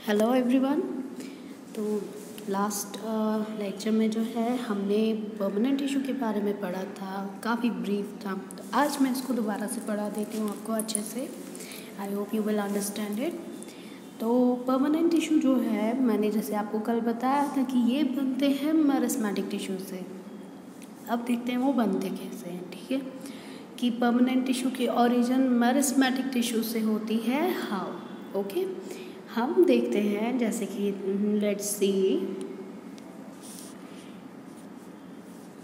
Hello everyone. तो last lecture में जो है हमने परमानेंट टिश्यू के बारे में पढ़ा था, काफ़ी ब्रीफ था। तो आज मैं इसको दोबारा से पढ़ा देती हूँ आपको अच्छे से। I hope you will understand it. तो परमानेंट टिश्यू जो है, मैंने जैसे आपको कल बताया था कि ये बनते हैं मेरिस्मेटिक टिश्यू से। अब देखते हैं वो बनते कैसे हैं। ठीक है, कि परमानेंट टिश्यू की ओरिजिन मेरिस्मेटिक टिश्यू से होती है। हाउ? ओके, हम देखते हैं जैसे कि let's see,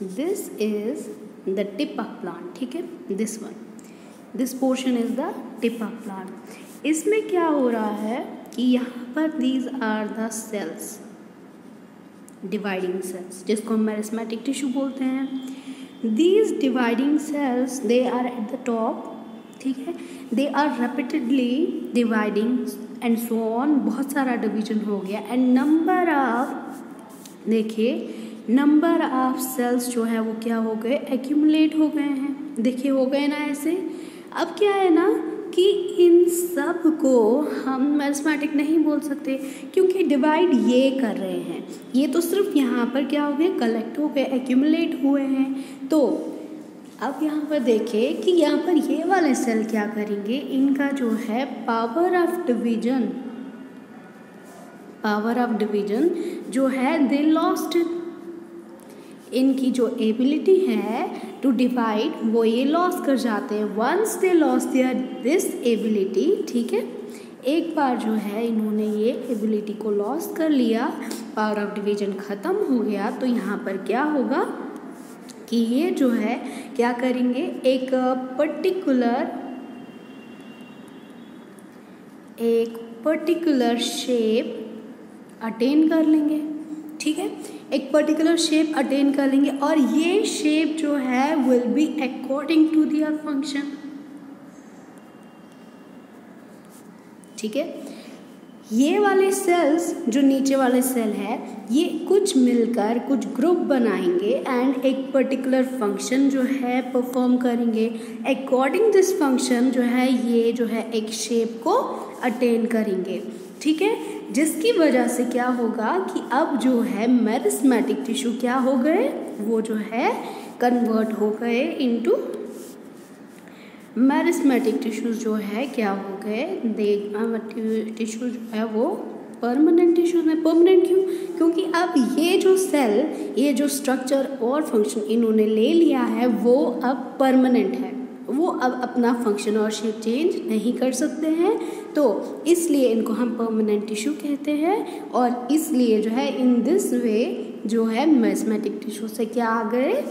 this is the tip of plant. ठीक है, this portion is the tip of plant. इसमें क्या हो रहा है कि यहाँ पर these are the cells, dividing cells, जिसको हम मेरिस्मेटिक टिश्यू बोलते हैं। These dividing cells they are at the top. ठीक है, they are repeatedly dividing and so on, बहुत सारा डिवीजन हो गया। एंड नंबर ऑफ, देखिए नंबर ऑफ सेल्स जो है वो क्या हो गए, एक्यूमुलेट हो गए हैं। देखिए हो गए ना ऐसे। अब क्या है ना कि इन सब को हम मेरिस्मेटिक नहीं बोल सकते क्योंकि डिवाइड ये कर रहे हैं। ये तो सिर्फ यहाँ पर क्या हो गए, कलेक्ट हो गए, एक्यूमुलेट हुए हैं। तो अब यहाँ पर देखिए कि यहाँ पर ये वाले सेल क्या करेंगे, इनका जो है पावर ऑफ डिवीजन जो है दे लॉस्ट। इनकी जो एबिलिटी है टू डिवाइड वो ये लॉस कर जाते हैं। Once they lose their this ability, ठीक है, एक बार जो है इन्होंने ये एबिलिटी को लॉस कर लिया, पावर ऑफ डिवीजन ख़त्म हो गया, तो यहाँ पर क्या होगा कि ये जो है क्या करेंगे, एक पर्टिकुलर शेप अटेन कर लेंगे। ठीक है, एक पर्टिकुलर शेप अटेन कर लेंगे और ये शेप जो है will be according to their function. ठीक है, ये वाले सेल्स जो नीचे वाले सेल है, ये कुछ मिलकर कुछ ग्रुप बनाएंगे एंड एक पर्टिकुलर फंक्शन जो है परफॉर्म करेंगे। अकॉर्डिंग दिस फंक्शन जो है ये जो है एक शेप को अटेन करेंगे। ठीक है, जिसकी वजह से क्या होगा कि अब जो है मेरिस्मेटिक टिश्यू क्या हो गए, वो जो है कन्वर्ट हो गए इनटू मेरिस्मेटिक टिश्यूज जो है क्या हो गए, टिश्यू जो है वो परमानेंट टिश्यू है। परमानेंट क्यों? क्योंकि अब ये जो सेल, ये जो स्ट्रक्चर और फंक्शन इन्होंने ले लिया है वो अब परमानेंट है। वो अब अपना फंक्शन और शेप चेंज नहीं कर सकते हैं, तो इसलिए इनको हम परमानेंट टिश्यू कहते हैं। और इसलिए जो है इन दिस वे जो है मेरिस्मेटिक टिश्यू से क्या आ गए,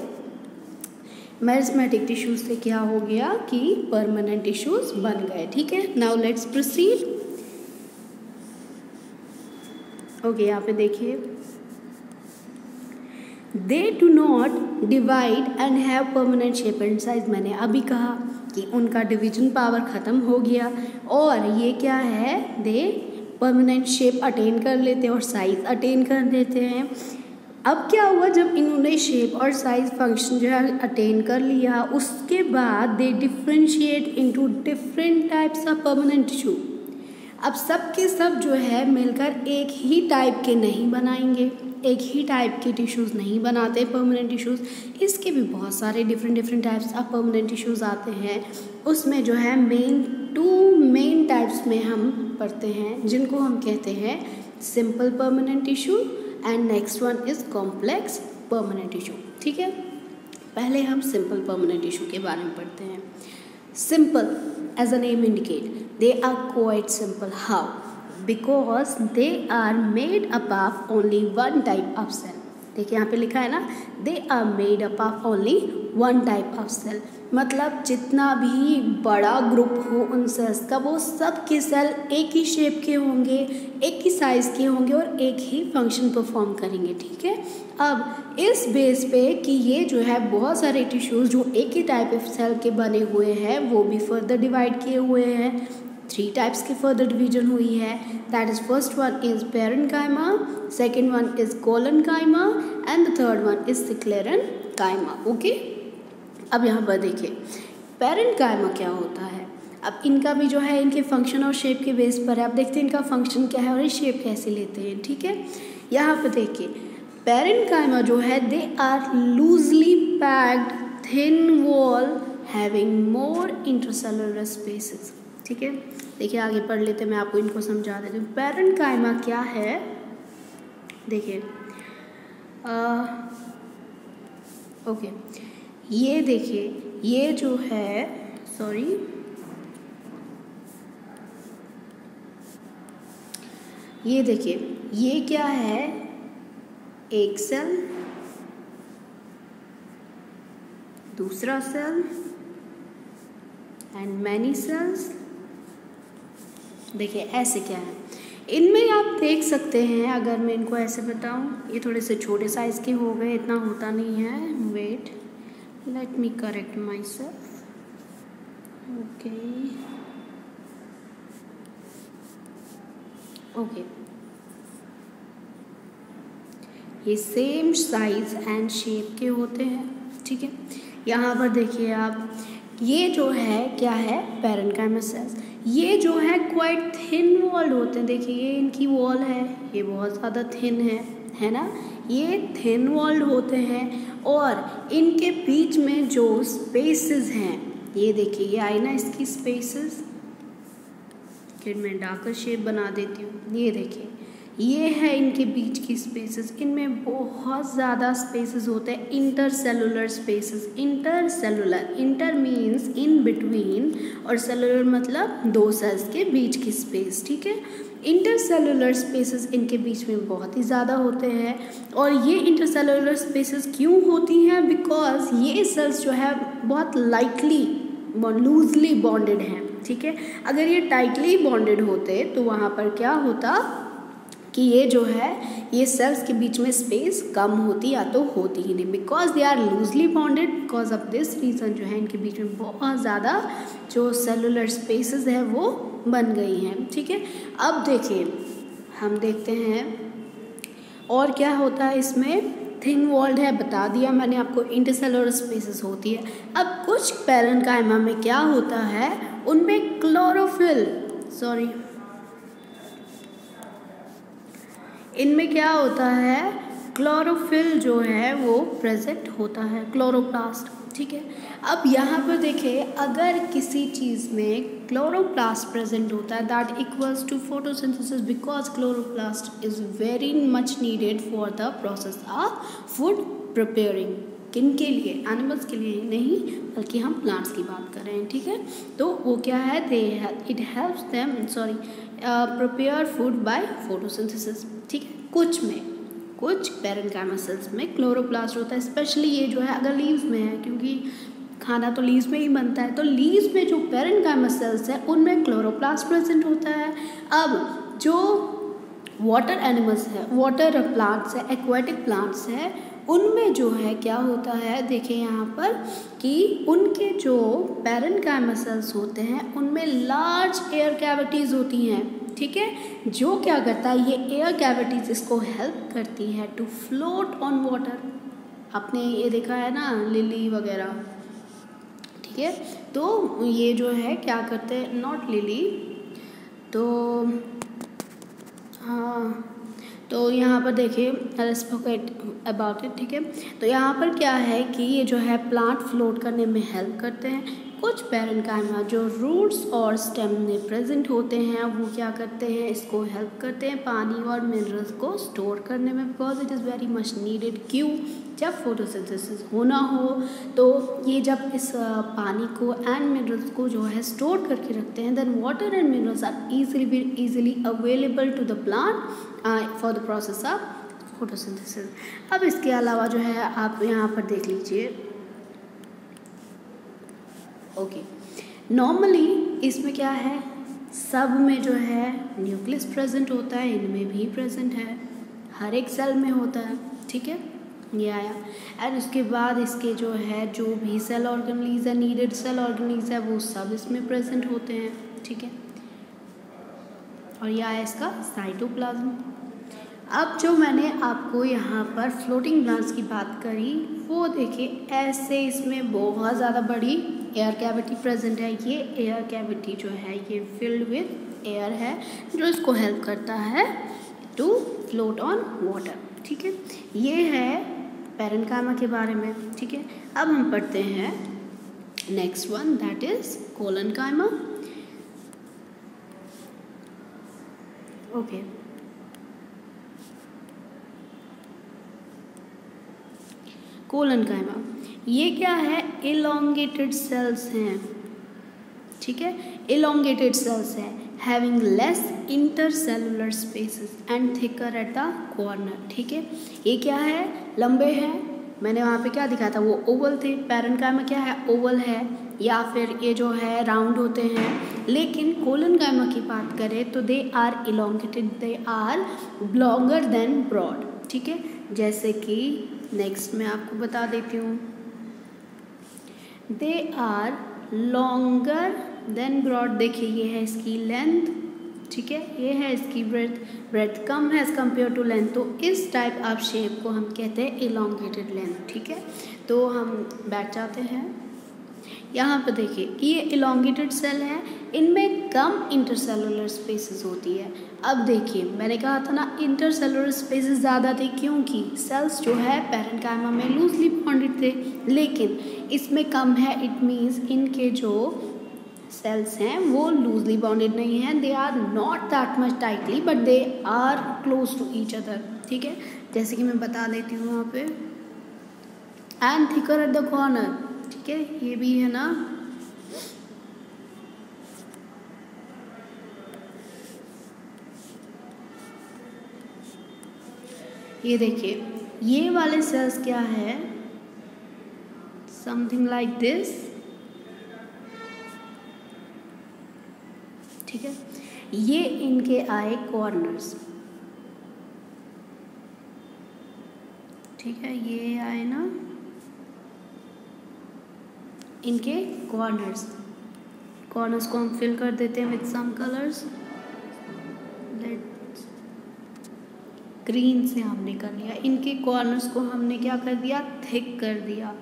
मेरिस्मेटिक टिश्यूज से क्या हो गया कि परमानेंट टिश्यूज बन गए। ठीक है, नाउ लेट्स प्रोसीड। ओके, यहाँ पे देखिए, they do not divide and have permanent shape and size. मैंने अभी कहा कि उनका डिवीजन पावर ख़त्म हो गया और ये क्या है, दे परमानेंट शेप अटेन कर लेते हैं और साइज अटेन कर लेते हैं। अब क्या हुआ, जब इन्होंने शेप और साइज फंक्शन जो है अटेन कर लिया, उसके बाद they differentiate into different types of permanent tissue. अब सब के सब जो है मिलकर एक ही टाइप के नहीं बनाएंगे, एक ही टाइप के टिश्यूज़ नहीं बनाते परमानेंट टिश्यूज़। इसके भी बहुत सारे different types of permanent tissues आते हैं। उसमें जो है टू मेन टाइप्स में हम पढ़ते हैं, जिनको हम कहते हैं simple permanent tissue and next one is complex permanent tissue. ठीक है, पहले हम सिंपल परमानेंट टिश्यू के बारे में पढ़ते हैं। Simple, as a name indicate, they are quite simple. How? Because they are made up of only one type of cell. देखिए यहाँ पे लिखा है ना, they are made up of only one type of cell. मतलब जितना भी बड़ा ग्रुप हो उन सेल्स का, वो सब के सेल एक ही शेप के होंगे, एक ही साइज़ के होंगे और एक ही फंक्शन परफॉर्म करेंगे। ठीक है, अब इस बेस पे कि ये जो है बहुत सारे टिश्यूज़ जो एक ही टाइप ऑफ सेल के बने हुए हैं वो भी फर्दर डिवाइड किए हुए हैं। 3 टाइप्स की फर्दर डिवीजन हुई है। That is first one is parenchyma, second one is collenchyma and the third one is sclerenchyma. Okay, अब यहाँ पर देखिए पेरेन्काइमा क्या होता है। अब इनका भी जो है इनके फंक्शन और शेप के बेस पर है। अब देखते हैं इनका फंक्शन क्या है और ये शेप कैसे लेते हैं, ठीक है। यहाँ पर देखिए पैरेन्काइमा जो है they are loosely packed thin wall having more intercellular spaces, ठीक है। देखिए आगे पढ़ लेते हैं, मैं आपको इनको समझा देती हूँ। पैरेन्काइमा क्या है, देखिए ओके, ये देखिए ये जो है ये देखिए ये क्या है, एक सेल, दूसरा सेल एंड मैनी सेल्स। देखिए ऐसे क्या है, इनमें आप देख सकते हैं, अगर मैं इनको ऐसे बताऊं, ये थोड़े से छोटे साइज के हो गए, इतना होता नहीं है। Wait, let me correct myself. Okay, ये सेम साइज एंड शेप के होते हैं, ठीक है। यहाँ पर देखिए आप, ये जो है क्या है, पैरेन्काइमा सेल्स। ये जो है क्वाइट थिन वॉल्ड होते हैं। देखिए ये इनकी वॉल है, ये बहुत ज़्यादा थिन है ना, ये थिन वॉल्ड होते हैं। और इनके बीच में जो स्पेसेस हैं, ये देखिए ये आई ना इसकी स्पेसेस, फिर मैं डार्कर शेप बना देती हूँ। ये देखिए ये है इनके बीच की स्पेसेस, इनमें बहुत ज़्यादा स्पेसेस होते हैं, intercellular spaces. Inter means in between, और सेलुलर मतलब दो सेल्स के बीच की स्पेस, ठीक है। इंटरसेलुलर स्पेसेस इनके बीच में बहुत ही ज़्यादा होते हैं। और ये इंटरसेलुलर स्पेसेस क्यों होती हैं, बिकॉज ये सेल्स जो है बहुत लाइटली लूजली बॉन्डेड हैं, ठीक है। अगर ये टाइटली बॉन्डेड होते तो वहाँ पर क्या होता कि ये जो है ये सेल्स के बीच में स्पेस कम होती या तो होती ही नहीं, because they are loosely bonded. Because of this reason जो है इनके बीच में बहुत ज़्यादा जो सेलुलर स्पेसेस है वो बन गई हैं, ठीक है। अब देखिए हम देखते हैं और क्या होता है इसमें। थिन वॉल्ड है, बता दिया मैंने आपको, इंटरसेलुलर स्पेसेस होती है। अब कुछ पैरेन्काइमा में क्या होता है, उनमें इनमें क्या होता है, क्लोरोफिल जो है वो प्रेजेंट होता है, क्लोरोप्लास्ट, ठीक है। अब यहाँ पर देखिए अगर किसी चीज़ में क्लोरोप्लास्ट प्रेजेंट होता है, that equals to photosynthesis, because chloroplast is very much needed for the process of food preparing. किन के लिए, एनिमल्स के लिए नहीं, बल्कि हम प्लांट्स की बात कर रहे हैं, ठीक है। तो वो क्या है, it helps them prepare food by photosynthesis, ठीक है। कुछ पैरेन्काइमा सेल्स में क्लोरोप्लास्ट होता है, स्पेशली ये जो है अगर लीव्स में है, क्योंकि खाना तो लीव्स में ही बनता है, तो लीव्स में जो पैरेन्काइमा सेल्स है उनमें क्लोरोप्लास्ट प्रेजेंट होता है। अब जो वाटर एनिमल्स है, वाटर प्लांट्स है, एक्वाटिक प्लांट्स है, उनमें जो है क्या होता है, देखिए यहाँ पर कि उनके जो पैरेन्काइमा सेल्स होते हैं उनमें लार्ज एयर कैविटीज़ होती हैं, ठीक है। जो क्या करता है, ये एयर कैविटीज़ इसको हेल्प करती है टू फ्लोट ऑन वाटर। आपने ये देखा है ना लिली वगैरह, ठीक है। तो ये जो है क्या करते हैं, नॉट लिली, तो हाँ, तो यहाँ पर देखिए लेट्स फॉरगेट अबाउट इट, ठीक है। तो यहाँ पर क्या है कि ये जो है प्लांट फ्लोट करने में हेल्प करते हैं। कुछ पैरेन्काइमा जो रूट्स और स्टेम में प्रेजेंट होते हैं वो क्या करते हैं, इसको हेल्प करते हैं पानी और मिनरल्स को स्टोर करने में, because it is very much needed. क्यों, जब फोटोसिंथेसिस होना हो तो ये जब इस पानी को एंड मिनरल्स को जो है स्टोर करके रखते हैं, then water and minerals are easily available to the plant for the process of photosynthesis. अब इसके अलावा जो है आप यहाँ पर देख लीजिए, ओके, नॉर्मली इसमें क्या है, सब में जो है न्यूक्लियस प्रेजेंट होता है, इनमें भी प्रेजेंट है, हर एक सेल में होता है, ठीक है, ये आया। एंड उसके बाद इसके जो है जो भी सेल ऑर्गेनेल्स है, नीडेड सेल ऑर्गेनेल्स है, वो सब इसमें प्रेजेंट होते हैं, ठीक है। और ये आया इसका साइटोप्लाज्म। अब जो मैंने आपको यहाँ पर फ्लोटिंग प्लांट्स की बात करी, वो देखिए ऐसे इसमें बहुत ज़्यादा बड़ी एयर कैविटी प्रेजेंट है। ये एयर कैविटी जो है ये फिल्ड विथ एयर है जो इसको हेल्प करता है टू फ्लोट ऑन वाटर। ठीक है, ये है पैरेन्काइमा के बारे में। ठीक है, अब हम पढ़ते हैं next one, that is collenchyma. Okay, collenchyma ये क्या है? इलोंगेटेड सेल्स हैं। ठीक है, इलोंगेटेड सेल्स है having less intercellular spaces and thicker at the corner. ठीक है, ये क्या है? लंबे हैं। मैंने वहाँ पे क्या दिखाया था? वो ओवल थे। पैरेन्काइमा क्या है? ओवल है, या फिर ये जो है राउंड होते हैं। लेकिन कोलेनकाइमा की बात करें तो they are elongated, they are longer than broad. ठीक है, जैसे कि नेक्स्ट मैं आपको बता देती हूँ, they are longer than broad. देखिए ये है इसकी लेंथ। ठीक है, ये है इसकी ब्रेथ कम है एज कम्पेयर टू लेंथ। तो इस टाइप ऑफ शेप को हम कहते हैं इलोंगेटेड लेंथ। ठीक है, तो हम बैठ जाते हैं। यहाँ पर देखिए कि ये इलोंगेटेड सेल है, इनमें कम इंटरसेलुलर स्पेसेस होती है। अब देखिए मैंने कहा था ना इंटरसेलुलर स्पेसेस ज़्यादा थे, क्योंकि सेल्स जो है पैरेन्काइमा में लूजली बॉन्डेड थे, लेकिन इसमें कम है। इट मीन्स इनके जो सेल्स हैं वो लूजली बॉन्डेड नहीं हैं, they are not that much tightly but they are close to each other. ठीक है, जैसे कि मैं बता देती हूँ वहाँ पे, and thicker at the corner. ठीक है, ये भी है ना। ये देखिए ये वाले सेल्स क्या है? Something like this. ठीक है, ये इनके आए कॉर्नर्स। ठीक है, ये आए ना इनके कॉर्नर्स। कॉर्नर्स को हम फिल कर देते हैं विथ सम कलर्स। ग्रीन से हमने कर लिया। इनके कॉर्नर्स को हमने क्या कर दिया? थिक कर दिया।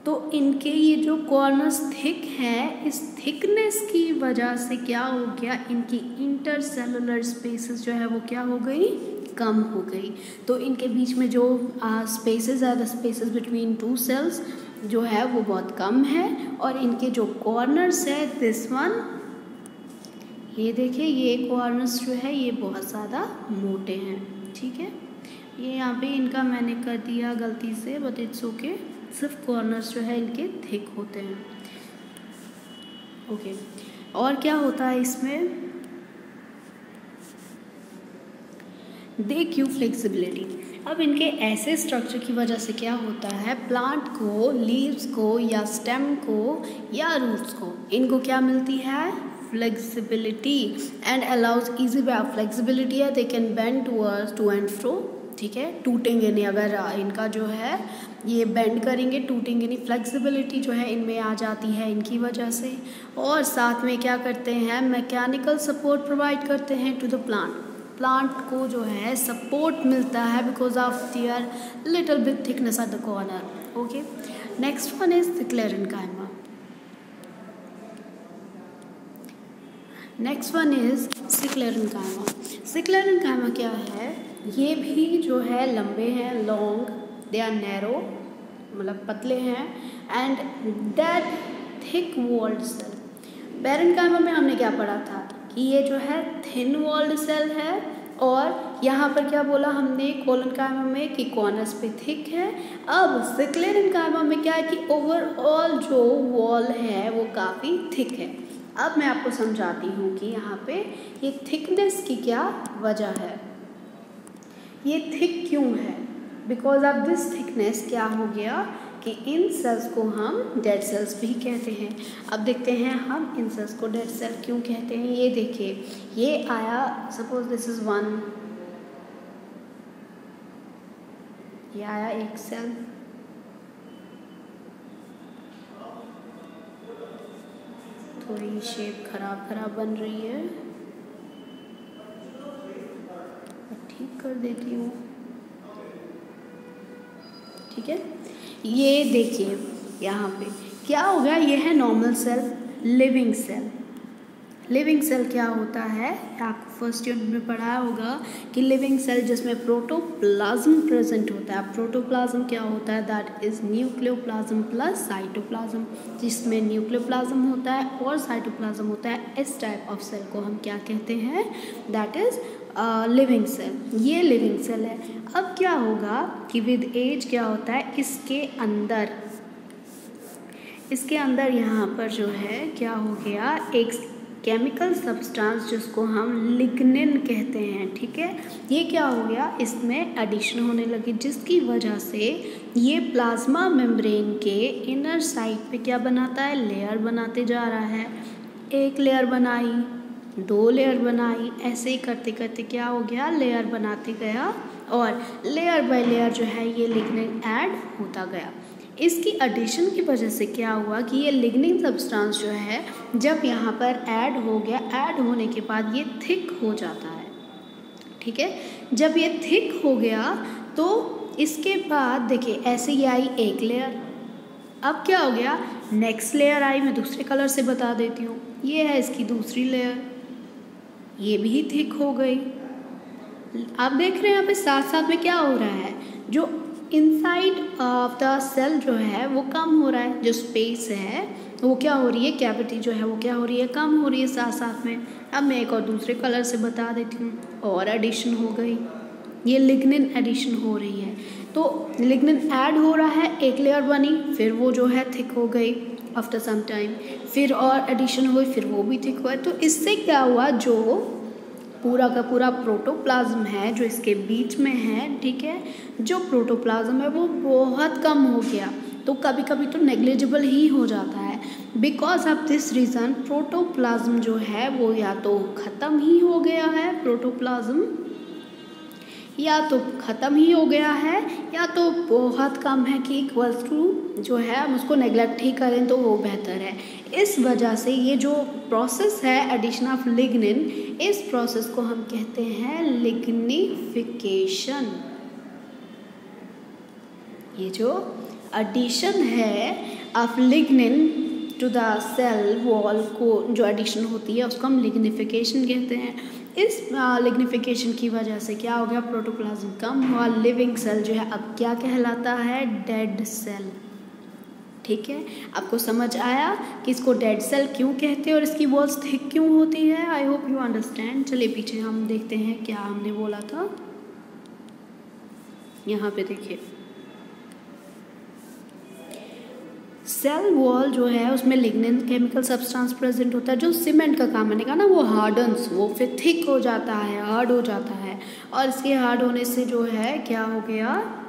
तो इनके ये जो कॉर्नर्स थिक हैं, इस थिकनेस की वजह से क्या हो गया? इनकी इंटरसेलुलर स्पेसेस जो है वो क्या हो गई? कम हो गई। तो इनके बीच में जो स्पेसेस है, the spaces between two cells जो है वो बहुत कम है। और इनके जो कॉर्नर्स है, दिस वन, ये देखिए ये कॉर्नर्स जो है ये बहुत ज़्यादा मोटे हैं। ठीक है, ये यहाँ पे इनका मैंने कर दिया गलती से, बट इट्स ओके। सिर्फ कॉर्नर्स जो है इनके थिक होते हैं। ओके, और क्या होता है इसमें? They give flexibility. अब इनके ऐसे स्ट्रक्चर की वजह से क्या होता है? प्लांट को, लीव्स को या स्टेम को या रूट्स को, इनको क्या मिलती है? Flexibility, and allows easy way of flexibility है। They can bend to and fro. ठीक है, टूटेंगे नहीं। अगर इनका जो है ये बेंड करेंगे, टूटेंगे नहीं। फ्लेक्सिबिलिटी जो है इनमें आ जाती है इनकी वजह से। और साथ में क्या करते हैं? मैकेनिकल सपोर्ट प्रोवाइड करते हैं टू द प्लांट। प्लांट को जो है सपोर्ट मिलता है because of their little bit thickness at the corner. Okay, next one is sclerenchyma. Next one is sclerenchyma. Sclerenchyma क्या है? ये भी जो है लंबे हैं, लॉन्ग, दे आर नैरो, मतलब पतले हैं, and that thick walled cell. Parenchyma में हमने क्या पढ़ा था कि ये जो है थिन वॉल्ड सेल है, और यहाँ पर क्या बोला हमने कोलेनकाइमा में कि कॉर्नर्स पे थिक है। अब सिक्लेरेन्काइमा में क्या है कि ओवरऑल जो वॉल है वो काफ़ी थिक है। अब मैं आपको समझाती हूँ कि यहाँ पे ये थिकनेस की क्या वजह है, ये थिक क्यों है। बिकॉज ऑफ दिस थिकनेस क्या हो गया कि इन सेल्स को हम डेड सेल्स भी कहते हैं। अब देखते हैं हम इन सेल्स को डेड सेल क्यों कहते हैं। ये देखिए ये आया, सपोज दिस इज वन, ये आया एक सेल, थोड़ी शेप खराब बन रही है, ठीक कर देती हूँ। ठीक है, ये देखिए यहाँ पे क्या हो गया, ये है normal cell, living cell. Living cell क्या होता है, आपको फर्स्ट यूनिट में पढ़ा होगा कि लिविंग सेल जिसमें प्रोटोप्लाज्म प्रेजेंट होता है। प्रोटोप्लाज्म क्या होता है, that is nucleoplasm plus cytoplasm, जिसमें न्यूक्लियोप्लाज्म होता है और साइटोप्लाज्म होता है। इस टाइप ऑफ सेल को हम क्या कहते हैं, दैट इज लिविंग सेल। ये लिविंग सेल है। अब क्या होगा कि विद एज क्या होता है, इसके अंदर यहाँ पर जो है क्या हो गया, एक केमिकल सब्सटेंस जिसको हम लिग्निन कहते हैं, ठीक है। ये क्या हो गया, इसमें एडिशन होने लगी, जिसकी वजह से ये प्लाज्मा मेम्ब्रेन के इनर साइड पे क्या बनाता है, लेयर बनाते जा रहा है। एक लेयर बनाई, 2 लेयर बनाई, ऐसे ही करते करते क्या हो गया, लेयर बनाते गया और लेयर बाय लेयर जो है ये लिग्निन ऐड होता गया। इसकी एडिशन की वजह से क्या हुआ कि ये लिग्निन सब्सटेंस जो है जब यहाँ पर ऐड हो गया, ऐड होने के बाद ये थिक हो जाता है, ठीक है। जब ये थिक हो गया तो इसके बाद देखिए ऐसे ही आई एक लेयर। अब क्या हो गया, नेक्स्ट लेयर आई, मैं दूसरे कलर से बता देती हूँ। ये है इसकी दूसरी लेयर, ये भी थिक हो गई। आप देख रहे हैं यहाँ पे साथ साथ में क्या हो रहा है, जो इनसाइड ऑफ द सेल जो है वो कम हो रहा है, जो स्पेस है वो क्या हो रही है, कैविटी जो है वो क्या हो रही है, कम हो रही है साथ साथ में। अब मैं एक और दूसरे कलर से बता देती हूँ, और एडिशन हो गई, ये लिग्निन एडिशन हो रही है। तो लिग्निन ऐड हो रहा है, एक लेयर बनी, फिर वो जो है थिक हो गई आफ्टर सम टाइम, फिर और एडिशन हुई, फिर वो भी थिक हुआ। तो इससे क्या हुआ, जो पूरा का पूरा प्रोटोप्लाज्म है जो इसके बीच में है, ठीक है, जो प्रोटोप्लाज्म है वो बहुत कम हो गया। तो कभी कभी तो नेग्लिजिबल ही हो जाता है। Because of this reason protoplasm जो है वो या तो ख़त्म ही हो गया है, प्रोटोप्लाज्म या तो ख़त्म ही हो गया है, या तो बहुत कम है कि इक्वल्स टू जो है हम उसको नेग्लेक्ट ही करें तो वो बेहतर है। इस वजह से ये जो प्रोसेस है एडिशन ऑफ लिग्निन, इस प्रोसेस को हम कहते हैं लिग्निफिकेशन। ये जो एडिशन है of lignin to the cell wall को जो एडिशन होती है उसको हम लिग्निफिकेशन कहते हैं। इस लिग्निफिकेशन की वजह से क्या हो गया, प्रोटोप्लाज्म कम हुआ, लिविंग सेल जो है अब क्या कहलाता है, डेड सेल। ठीक है, आपको समझ आया कि इसको डेड सेल क्यों कहते हैं और इसकी वॉल्स थिक क्यों होती है। I hope you understand. चलिए पीछे हम देखते हैं क्या हमने बोला था। यहाँ पे देखिए सेल वॉल जो है उसमें लिग्निन केमिकल सब्सटेंस प्रेजेंट होता है, जो सीमेंट का काम मैंने कहा ना, वो हार्डन्स, वो फिर थिक हो जाता है, हार्ड हो जाता है, और इसके हार्ड होने से जो है क्या हो गया,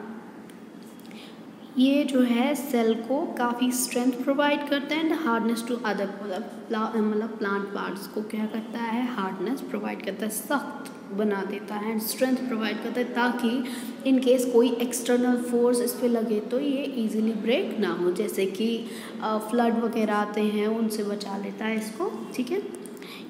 ये जो है सेल को काफ़ी स्ट्रेंथ प्रोवाइड करता है एंड हार्डनेस टू अदर मतलब प्लांट पार्ट्स को क्या करता है, हार्डनेस प्रोवाइड करता है, सख्त बना देता है एंड स्ट्रेंथ प्रोवाइड करता है, ताकि इन केस कोई एक्सटर्नल फोर्स इस पर लगे तो ये इजीली ब्रेक ना हो, जैसे कि फ्लड वगैरह आते हैं उनसे बचा लेता है इसको। ठीक है,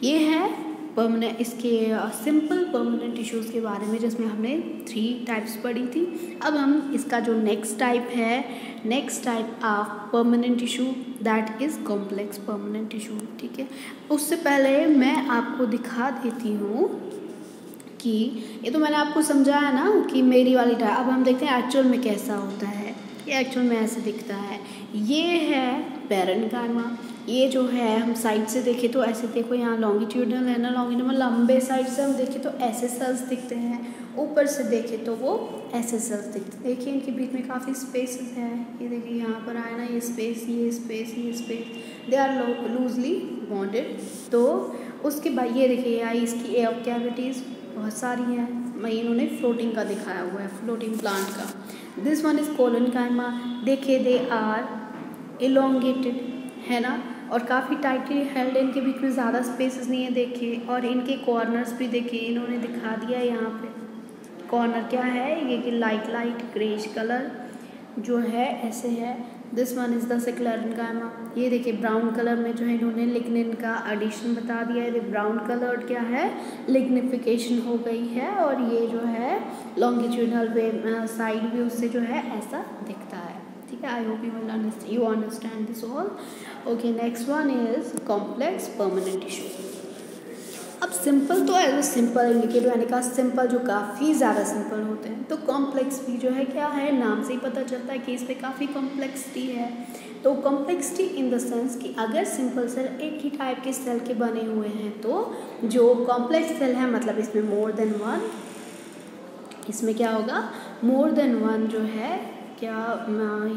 ये है परमानेंट, इसके सिंपल परमानेंट टिश्यूज़ के बारे में जिसमें हमने 3 टाइप्स पढ़ी थी। अब हम इसका जो नेक्स्ट टाइप है, next type of permanent tissue that is complex permanent tissue. ठीक है, उससे पहले मैं आपको दिखा देती हूँ कि ये तो मैंने आपको समझाया ना कि मेरी वाली टाइप। अब हम देखते हैं एक्चुअल में कैसा होता है। ये एक्चुअल में ऐसे दिखता है। ये है पैरेन्काइमा। ये जो है हम साइड से देखें तो ऐसे, देखो यहाँ लॉन्गिट्यूडनल है ना, लॉन्गिट्यूडनल लंबे साइड से हम देखें तो ऐसे सेल्स दिखते हैं, ऊपर से देखें तो वो ऐसे सेल्स दिखते हैं। देखिए इनके बीच में काफ़ी स्पेसेस हैं। ये देखिए यहाँ पर आए ना, ये स्पेस, ये स्पेस, ये space, they are loosely bonded. तो उसके बाद ये देखिए आई इसकी एयर कैविटीज़ बहुत सारी हैं। इन्होंने फ्लोटिंग का दिखाया हुआ है, फ्लोटिंग प्लांट का। This one is collenchyma. देखिए दे आर इलोंगेटेड है ना, और काफ़ी टाइटली हेल्ड, इनके बीच में ज़्यादा स्पेसेस नहीं है देखिए, और इनके कॉर्नर्स भी देखिए इन्होंने दिखा दिया है। यहाँ पे कॉर्नर क्या है, ये कि लाइट ग्रेश कलर जो है ऐसे है। This one is the sclerenchyma. ये देखिए ब्राउन कलर में जो है इन्होंने लिग्निन का एडिशन बता दिया है। ब्राउन कलर क्या है, लिग्निफिकेशन हो गई है, और ये जो है लॉन्गिट्यूडनल वे साइड व्यू से जो है ऐसा दिखता है। ठीक है, I hope you understand this all. Okay, next one is complex permanent tissue. अब सिंपल तो एज सिंपल इंडिकेट मैंने कहा सिंपल जो काफ़ी ज़्यादा सिंपल होते हैं, तो कॉम्प्लेक्स भी जो है क्या है, नाम से ही पता चलता है कि इसमें काफ़ी कॉम्प्लेक्सिटी है। तो कॉम्प्लेक्सिटी इन द सेंस कि अगर सिंपल सेल एक ही टाइप के सेल के बने हुए हैं, तो जो कॉम्प्लेक्स सेल है मतलब इसमें मोर देन वन, इसमें क्या होगा, मोर देन वन जो है क्या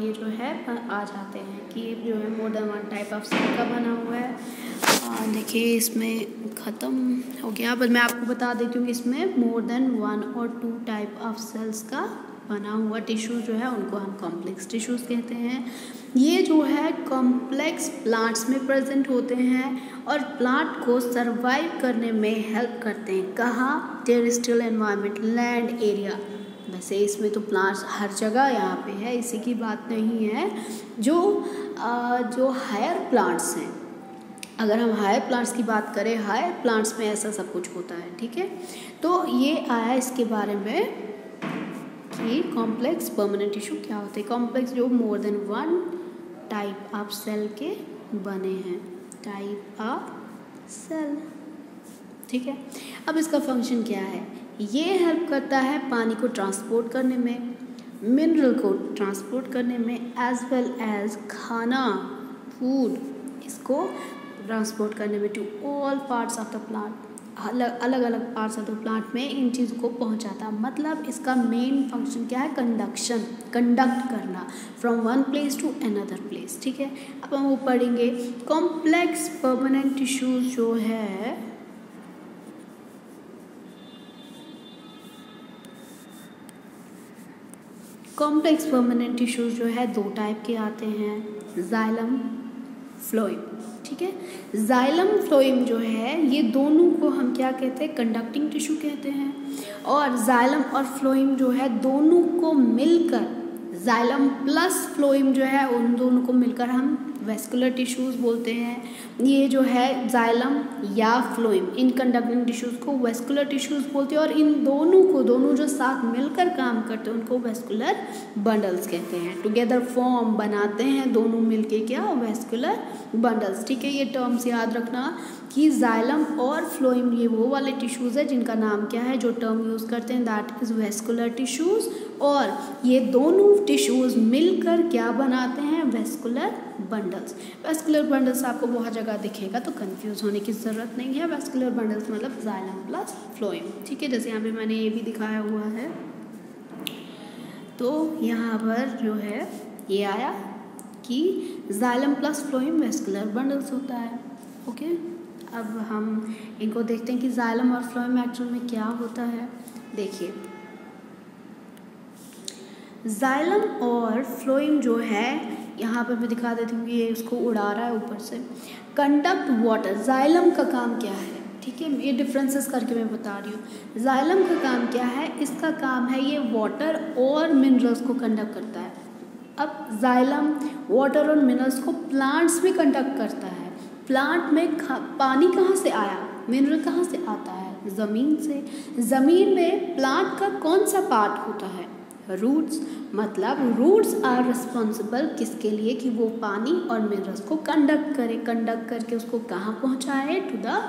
ये जो है आ जाते हैं कि जो है more than one type of cell का बना हुआ है। देखिए इसमें ख़त्म हो गया, बस मैं आपको बता देती हूँ कि इसमें मोर देन वन और टू टाइप ऑफ सेल्स का बना हुआ टिश्यू जो है उनको हम कॉम्प्लेक्स टिश्यूज़ कहते हैं। ये जो है कॉम्प्लेक्स प्लांट्स में प्रेजेंट होते हैं और प्लांट को सरवाइव करने में हेल्प करते हैं। कहाँ, टेरेस्ट्रियल एनवायरनमेंट, लैंड एरिया। वैसे इसमें तो प्लांट्स हर जगह यहाँ पे है, इसी की बात नहीं है। जो हायर प्लांट्स हैं, अगर हम हायर प्लांट्स की बात करें, हायर प्लांट्स में ऐसा सब कुछ होता है, ठीक है। तो ये आया इसके बारे में कि कॉम्प्लेक्स परमानेंट टिश्यू क्या होते हैं। कॉम्प्लेक्स जो more than one type of cell के बने हैं, टाइप ऑफ सेल, ठीक है। अब इसका फंक्शन क्या है, ये हेल्प करता है पानी को ट्रांसपोर्ट करने में, मिनरल को ट्रांसपोर्ट करने में, एज वेल एज खाना, फूड, इसको ट्रांसपोर्ट करने में to all parts of the plant, अलग अलग पार्ट्स ऑफ द प्लांट में इन चीज़ को पहुंचाता। मतलब इसका मेन फंक्शन क्या है, कंडक्शन, कंडक्ट करना from one place to another place, ठीक है। अब हम वो पढ़ेंगे। कॉम्प्लेक्स परमानेंट टिश्यूज जो है कॉम्प्लेक्स परमानेंट टिश्यूज जो है दो टाइप के आते हैं, जाइलम, फ्लोएम, ठीक है। जाइलम फ्लोएम जो है ये दोनों को हम क्या कहते हैं, कंडक्टिंग टिश्यू कहते हैं। और जाइलम और फ्लोएम जो है दोनों को मिलकर, जाइलम प्लस फ्लोएम जो है उन दोनों को मिलकर हम वेस्कुलर टिश्यूज़ बोलते हैं। ये जो है जाइलम या फ्लोएम, इन कंडक्टिंग टिश्यूज़ को वेस्कुलर टिश्यूज़ बोलते हैं। और इन दोनों को, दोनों जो साथ मिलकर काम करते हैं उनको वेस्कुलर बंडल्स कहते हैं। टुगेदर फॉर्म बनाते हैं दोनों मिलके क्या, वेस्कुलर बंडल्स, ठीक है। ये टर्म्स याद रखना कि जाइलम और फ्लोएम ये वो वाले टिश्यूज़ है जिनका नाम क्या है, जो टर्म यूज़ करते हैं दैट इज़ वेस्कुलर टिश्यूज़। और ये दोनों टिश्यूज़ मिलकर क्या बनाते हैं, वेस्कुलर बंडल्स। वेस्कुलर बंडल्स आपको बहुत जगह दिखेगा तो कंफ्यूज होने की ज़रूरत नहीं है। वेस्कुलर बंडल्स मतलब जाइलम प्लस फ्लोएम, ठीक है। जैसे यहाँ पे मैंने ये भी दिखाया हुआ है, तो यहाँ पर जो है ये आया कि xylem plus phloem vascular bundles होता है, ओके। अब हम इनको देखते हैं कि जाइलम और फ्लोएम एक्चुअल में क्या होता है। देखिए जाइलम और फ्लोएम जो है, यहाँ पर मैं दिखा देती हूँ कि ये इसको उड़ा रहा है ऊपर से। कंडक्ट वाटर, जाइलम का काम क्या है, ठीक है, ये डिफरेंसेस करके मैं बता रही हूँ। जाइलम का काम क्या है, इसका काम है ये वाटर और मिनरल्स को कंडक्ट करता है। अब जाइलम वाटर और मिनरल्स को प्लांट्स में कंडक्ट करता है। प्लांट में पानी कहाँ से आया, मिनरल कहाँ से आता है, ज़मीन से। ज़मीन में प्लांट का कौन सा पार्ट होता है, रूट्स। मतलब रूट्स आर रिस्पॉन्सिबल किसके लिए, कि वो पानी और मिनरल्स को कंडक्ट करे, कंडक्ट करके उसको कहाँ पहुँचाए, to the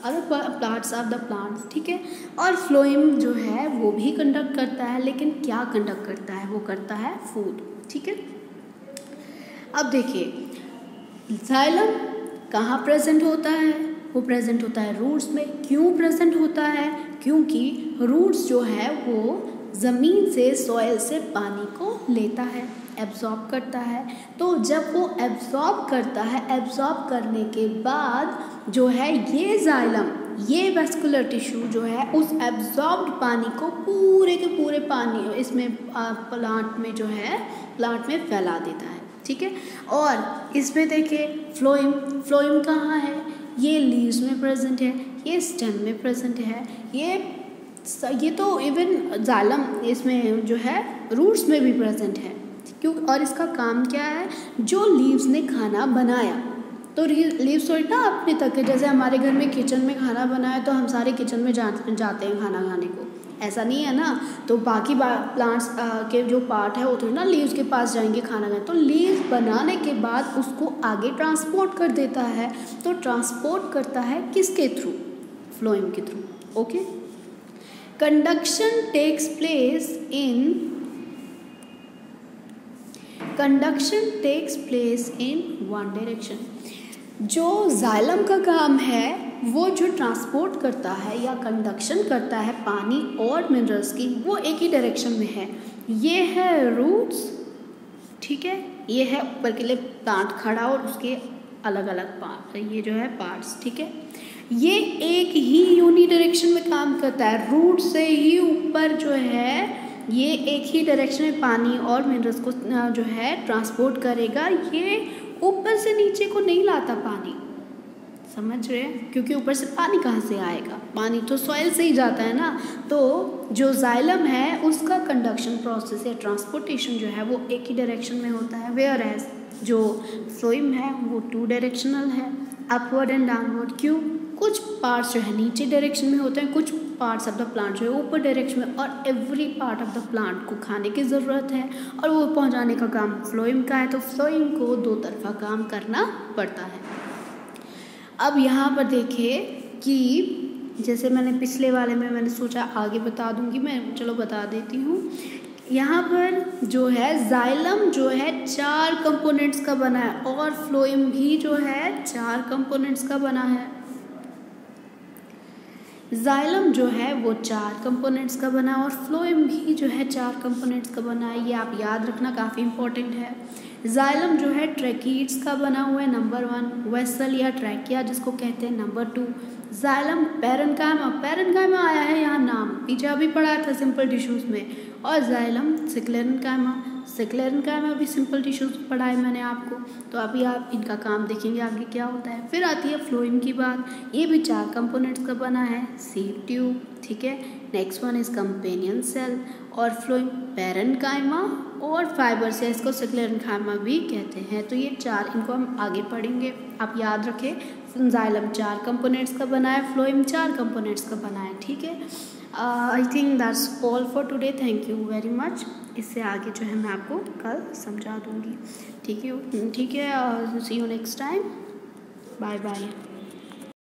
other parts of the plants, ठीक है। और फ्लोएम जो है वो भी कंडक्ट करता है, लेकिन क्या कंडक्ट करता है, वो करता है फूड, ठीक है। अब देखिए जाइलम कहाँ प्रेजेंट होता है, वो प्रेजेंट होता है रूट्स में। क्यों प्रेजेंट होता है, क्योंकि रूट्स जो है वो ज़मीन से, सॉइल से पानी को लेता है, एब्जॉर्ब करता है। तो जब वो एब्जॉर्ब करता है, एब्जॉर्ब करने के बाद जो है ये जाइलम, ये वेस्कुलर टिश्यू जो है उस एब्जॉर्ब्ड पानी को पूरे के पूरे पानी इसमें प्लांट में जो है, प्लांट में फैला देता है, ठीक है। और इसमें देखिए फ्लोएम, फ्लोएम कहाँ है, ये लीव्स में प्रेजेंट है, ये स्टेम में प्रेजेंट है, ये तो इवन जाइलम इसमें जो है रूट्स में भी प्रेजेंट है। क्यों, और इसका काम क्या है, जो लीव्स ने खाना बनाया तो लीव्स थोड़ी ना अपने तक है, जैसे हमारे घर में किचन में खाना बना है तो हम सारे किचन में जाते हैं खाना खाने को, ऐसा नहीं है ना। तो बाकी प्लांट्स के जो पार्ट है वो थोड़ी ना लीव्स के पास जाएंगे खाना खाने, तो लीव्स बनाने के बाद उसको आगे ट्रांसपोर्ट कर देता है। तो ट्रांसपोर्ट करता है किसके थ्रू? फ्लोएम के through. Okay, conduction takes place in one direction. जो जाइलम का काम है वो जो ट्रांसपोर्ट करता है या कंडक्शन करता है पानी और मिनरल्स की, वो एक ही डायरेक्शन में है। ये है रूट्स, ठीक है, ये है ऊपर के लिए प्लांट खड़ा और उसके अलग अलग पार्ट, ये जो है पार्ट्स, ठीक है। ये एक ही यूनी डायरेक्शन में काम करता है, रूट से ही ऊपर जो है ये एक ही डायरेक्शन में पानी और मिनरल्स को जो है ट्रांसपोर्ट करेगा। ये ऊपर से नीचे को नहीं लाता पानी, समझ रहे हैं, क्योंकि ऊपर से पानी कहाँ से आएगा, पानी तो सॉइल से ही जाता है ना। तो जो जाइलम है उसका कंडक्शन प्रोसेस या ट्रांसपोर्टेशन जो है वो एक ही डायरेक्शन में होता है, वेयर एज जो फ्लोएम है वो 2 डायरेक्शनल है, अपवर्ड एंड डाउनवर्ड। क्यों? कुछ पार्ट्स जो है नीचे डायरेक्शन में होते हैं, कुछ पार्ट्स ऑफ द प्लांट जो है ऊपर डायरेक्शन में, और every part of the plant को खाने की ज़रूरत है और वो पहुंचाने का काम फ्लोएम का है। तो फ्लोएम को 2 तरफा काम करना पड़ता है। अब यहाँ पर देखिए कि जैसे मैंने पिछले वाले में मैंने सोचा आगे बता दूंगी, मैं चलो बता देती हूँ। यहाँ पर जो है जाइलम जो है 4 कंपोनेंट्स का बना है और फ्लोएम भी जो है 4 कंपोनेंट्स का बना है। जाइलम जो है वो 4 कंपोनेंट्स का बना है और फ्लोएम भी जो है 4 कंपोनेंट्स का बना है। ये आप याद रखना, काफ़ी इंपॉर्टेंट है। जाइलम जो है ट्रैकीड्स का बना हुआ है, नंबर 1, वेसल या ट्रैकिया जिसको कहते हैं, नंबर 2। जाइलम पैरेन्काइमा आया है यहाँ नाम, पीछे अभी पढ़ाया था सिंपल टिश्यूज़ में। और जाइलम सिक्लेरेन्काइमा भी सिंपल टिश्यूज़ पढ़ा है मैंने आपको। तो अभी आप इनका काम देखेंगे आगे क्या होता है। फिर आती है फ्लोएम की बात, ये भी 4 कंपोनेंट्स का बना है, सीड ट्यूब, ठीक है। Next one is companion cell और फ्लोएम पैरेन्काइमा और फाइबर्स है, इसको सिक्लेरेन्काइमा भी कहते हैं। तो ये 4 इनको हम आगे पढ़ेंगे, आप याद रखें। जाइलम 4 कंपोनेंट्स का बना है, फ्लोएम 4 कंपोनेंट्स का बना है, ठीक है। I think that's all for today, thank you very much. इससे आगे जो है मैं आपको कल समझा दूँगी, ठीक है। See you next time, bye bye.